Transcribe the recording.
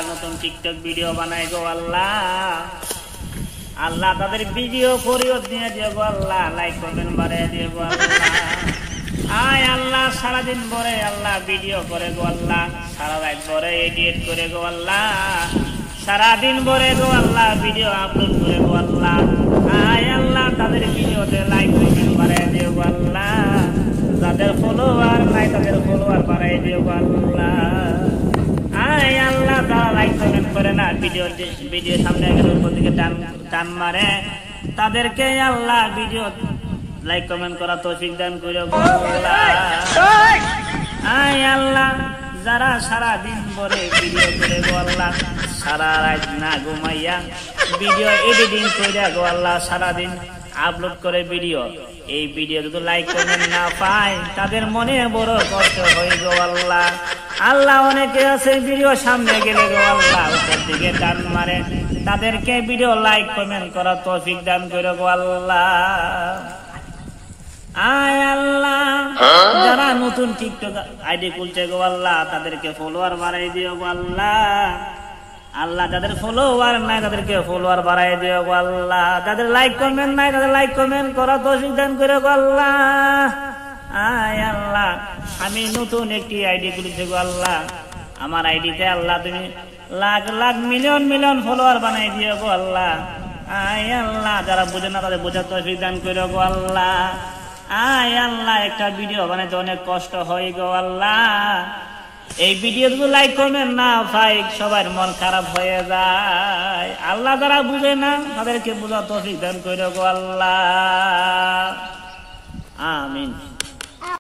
নতুন TikTok video বানায় গো আল্লাহ, আল্লাহ তাদের ভিডিও ফরিয়ত নিয়ে দিও গো আল্লাহ, লাইক কমেন্ট বাড়িয়ে দিও গো আল্লাহ। আয় আল্লাহ সারাদিন পরে আল্লাহ ভিডিও করে গো আল্লাহ, সারা রাত পরে এডিট করে গো আল্লাহ, সারাদিন পরে গো আল্লাহ ভিডিও আপলোড করে গো আল্লাহ। আয় আল্লাহ তাদের ভিডিওতে লাইক কমেন্ট বাড়িয়ে দিও গো আল্লাহ, যাদের ফলোয়ার নাই তাদের ফলোয়ার বাড়াই দিও গো আল্লাহ। আয় আল্লাহ তারা লাইক কমেন্ট করে না, ভিডিও সামনে গেলে উপর দিকে টান মারে, তাদেরকে আল্লাহ ভিডিও লাইক কমেন্ট করা তৌফিক দান করে গো আল্লাহ। আয় আল্লাহ যারা সারা দিন পরে ভিডিও করে গো আল্লাহ, সারা রাত না ঘুমাইয়া ভিডিও এডিটিং করে গো আল্লাহ, সারাদিন আপলোড করে ভিডিও, এই ভিডিও যদি লাইক কমেন্ট না পায় তাদের মনে বড় কষ্ট হয়ে গো আল্লাহ। আল্লাহ অনেকে আছে ভিডিও সামনে গেলে গো আল্লাহ উপর দিকে টান মারে, তাদেরকে ভিডিও লাইক কমেন্ট করা তৌফিক দান করে গো আল্লাহ। আয় আল্লাহ যারা নতুন টিকটক আইডি খুলছে গো আল্লাহ, তাদেরকে ফলোয়ার বাড়াই দিও গো আল্লাহ। আল্লাহ যাদের ফলোয়ার নাই তাদেরকে ফলোয়ার বাড়াই দিও গো আল্লাহ, যাদের লাইক কমেন্ট নাই তাদের লাইক কমেন্ট করা তৌফিক দান করে গো আল্লাহ। আয় আল্লাহ আমি নতুন একটি আইডি খুলেছি গো আল্লাহ, আমার আইডিতে আল্লাহ তুমি lakh lakh million million follower বানাই দিও গো আল্লাহ। আয় আল্লাহ যারা বুঝে না তাদের বোঝার তৌফিক দান করে গো আল্লাহ। আয় আল্লাহ একটা ভিডিও বানাইতে অনেক কষ্ট হয় গো আল্লাহ, এই ভিডিওগুলো লাইক কমেন্ট না ভাই সবার মন খারাপ হয়ে যায়। আল্লাহ যারা বুঝে না তাদেরকে বোঝা তৌফিক দান করে গো আল্লাহ। আমিন।